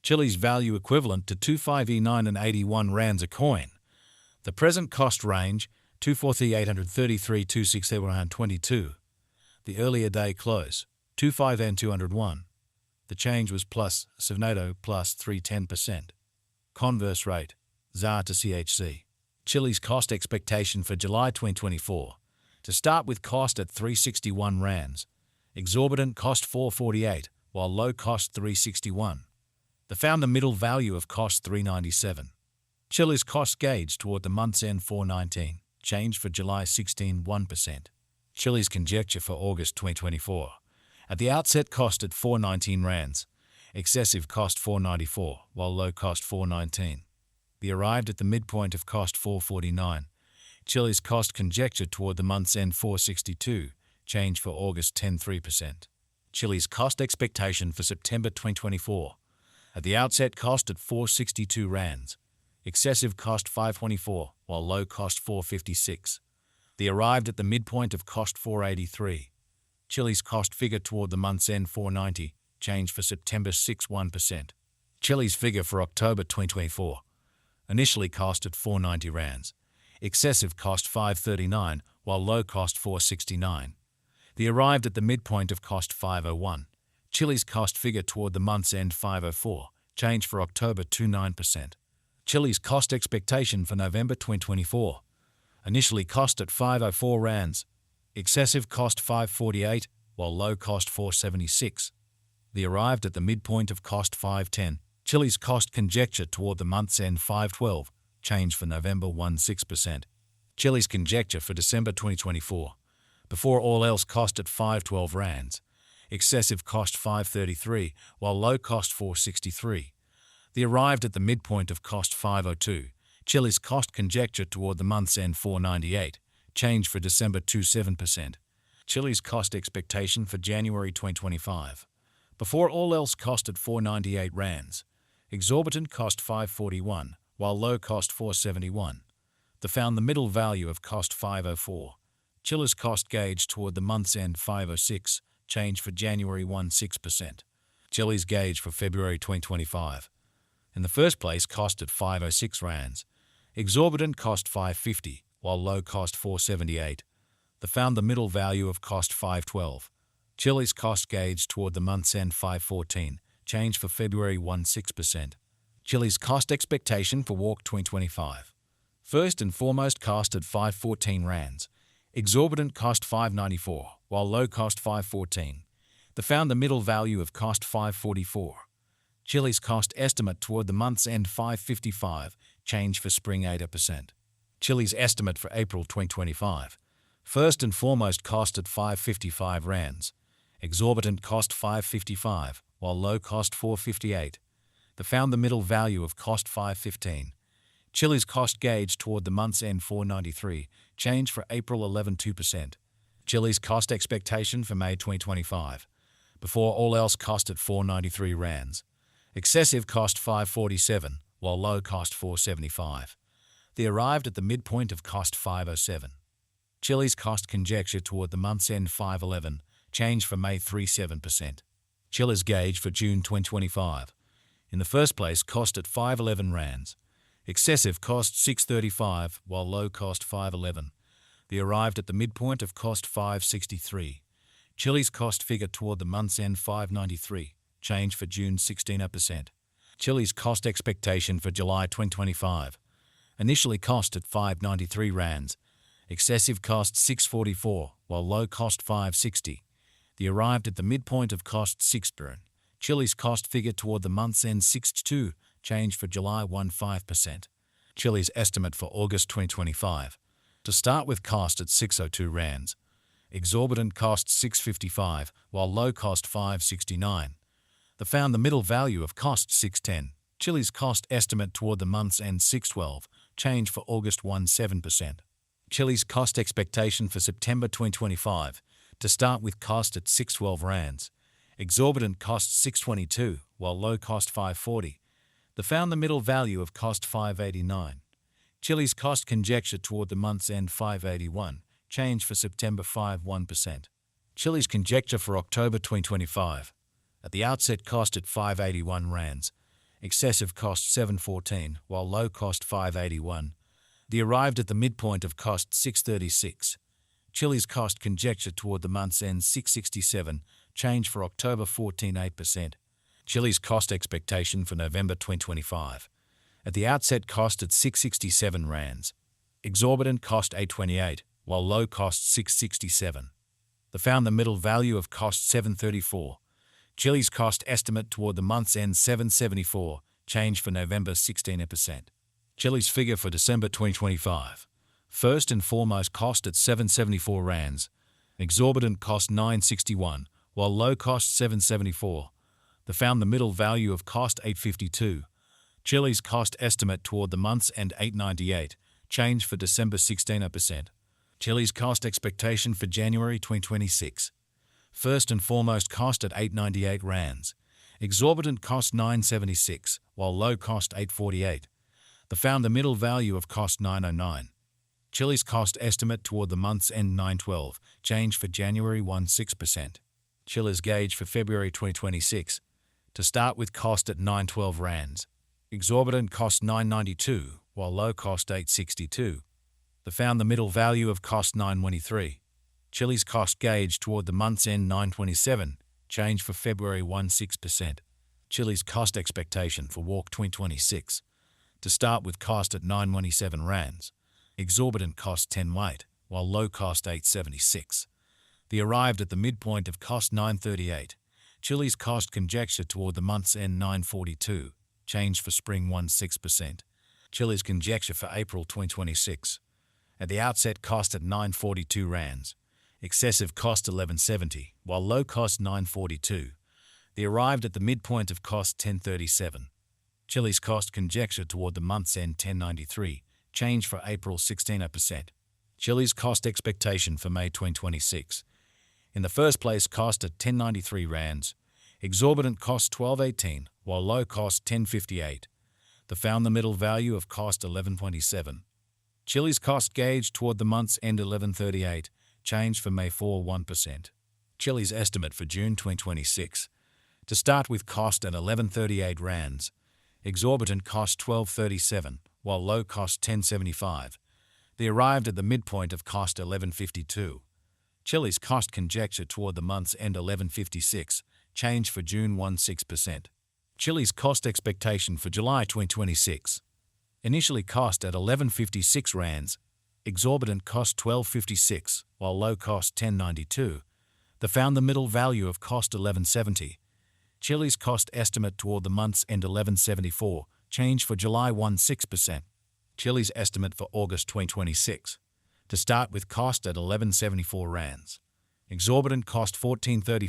Chiliz value equivalent to 25E9 and 81 rands a coin. The present cost range 240,833 260,122. The earlier day close 25N201. The change was plus Savnato plus 310%. Converse rate ZAR to CHC. Chiliz cost expectation for July 2024. To start with, cost at 361 rands. Exorbitant cost 448, while low cost 361. The founder middle value of cost 397. Chiliz cost gauge toward the month's end 419. Change for July 16 1%. Chiliz conjecture for August 2024. At the outset cost at 419 rands. Excessive cost 494, while low cost 419. The arrived at the midpoint of cost 449. Chiliz cost conjecture toward the month's end 462. Change for August 10.3%. Chiliz cost expectation for September 2024. At the outset cost at 462 rands. Excessive cost 524, while low cost 456. The arrived at the midpoint of cost 483. Chiliz cost figure toward the month's end 490. Change for September 6.1%. Chiliz figure for October 2024. Initially cost at 490 rands. Excessive cost 539, while low cost 469. The arrived at the midpoint of cost 501. Chiliz cost figure toward the month's end 504. Change for October 29%. Chiliz cost expectation for November 2024. Initially cost at 504 rands. Excessive cost 548, while low cost 476. The arrived at the midpoint of cost 510. Chiliz cost conjecture toward the month's end 512. Change for November 16%. Chiliz conjecture for December 2024. Before all else cost at 512 rands. Excessive cost 533, while low cost 463. The arrived at the midpoint of cost 502. Chiliz cost conjecture toward the month's end 498. Change for December 27%. Chiliz cost expectation for January 2025. Before all else cost at 498 rands. Exorbitant cost 541, while low cost 471. The found the middle value of cost 504. Chiliz cost gauge toward the month's end 506. Change for January 16%. Chiliz gauge for February 2025. In the first place cost at 506 rands. Exorbitant cost 550, while low cost 478. The found the middle value of cost 512. Chiliz cost gauge toward the month's end 514. Change for February 16%. Chiliz cost expectation for Walk 2025. First and foremost cost at 514 rands. Exorbitant cost 594, while low cost 514. The found the middle value of cost 544. Chiliz cost estimate toward the month's end 555. Change for spring 8%. Chiliz estimate for April 2025. First and foremost cost at 555 rands. Exorbitant cost 555, while low cost 458. The found the middle value of cost 515. Chiliz cost gauge toward the month's end 493. Change for April 2%. Chiliz cost expectation for May 2025. Before all else cost at 493 rands. Excessive cost 547, while low cost 475. The arrived at the midpoint of cost 507. Chiliz cost conjecture toward the month's end 511. Change for May 37%. Chiliz gauge for June 2025. In the first place cost at 511 rands. Excessive cost 635, while low cost 511. The arrived at the midpoint of cost 563. Chiliz cost figure toward the month's end 593. Change for June 16%. Chiliz cost expectation for July 2025. Initially cost at 593 rands. Excessive cost 644, while low cost 560. The arrived at the midpoint of cost 6 burn. Chiliz cost figure toward the month's end 62. Change for July 15%. Chiliz estimate for August 2025. To start with cost at 602 rands. Exorbitant cost 655, while low cost 569. The found the middle value of cost 610. Chiliz cost estimate toward the month's end 612. Change for August 17%. Chiliz cost expectation for September 2025. To start with cost at 612 rands. Exorbitant cost 622, while low cost 540. The found the middle value of cost 589. Chiliz cost conjecture toward the month's end 581. Change for September 1%. Chiliz conjecture for October 2025. At the outset cost at 581 rands. excessive cost 714, while low cost 581. The arrived at the midpoint of cost 636. Chilliz cost conjecture toward the month's end 667, change for October 14.8%. Chilliz cost expectation for November 2025. At the outset cost at 667 rands. Exorbitant cost 828, while low cost 667. The found the middle value of cost 734. Chilliz cost estimate toward the month's end 774, change for November 16%. Chilliz figure for December 2025. First and foremost cost at 774 rands. Exorbitant cost 961, while low cost 774. The found the middle value of cost 852. Chilliz cost estimate toward the month's end 898, change for December 16%. Chilliz cost expectation for January 2026. First and foremost cost at 898 rands. Exorbitant cost 976, while low cost 848. The found the middle value of cost 909. Chilliz cost estimate toward the month's end 912, change for January 16%. Chilliz gauge for February 2026. To start with cost at 912 rands. Exorbitant cost 992, while low cost 862. The found the middle value of cost 923. Chilliz cost gauge toward the month's end 927, change for February 16%. Chilliz cost expectation for walk 2026. To start with cost at 927 rands. Exorbitant cost 10 weight, while low cost 876. The arrived at the midpoint of cost 938. Chilliz cost conjecture toward the month's end 942, change for spring 16%. Chilliz conjecture for April 2026. At the outset cost at 942 rands. Excessive cost 1170, while low cost 942. The arrived at the midpoint of cost 1037. Chilliz cost conjecture toward the month's end 1093, change for April 16%. Chilliz cost expectation for May 2026. In the first place cost at 1093 rands. Exorbitant cost 1218, while low cost 1058. The found the middle value of cost 1127. Chilliz cost gauge toward the month's end 1138, change for May 1%. Chilliz estimate for June 2026. To start with cost at 1138 rands. Exorbitant cost 1237, while low cost 1075. They arrived at the midpoint of cost 1152. Chilliz cost conjecture toward the month's end 1156, change for June 16%. Chilliz cost expectation for July 2026. Initially cost at 1156 rands. Exorbitant cost 1256, while low cost 1092. The found the middle value of cost 1170. Chilliz cost estimate toward the month's end 1174, change for July 16%. Chilliz estimate for August 2026. To start with cost at 1174 rands. Exorbitant cost 1434.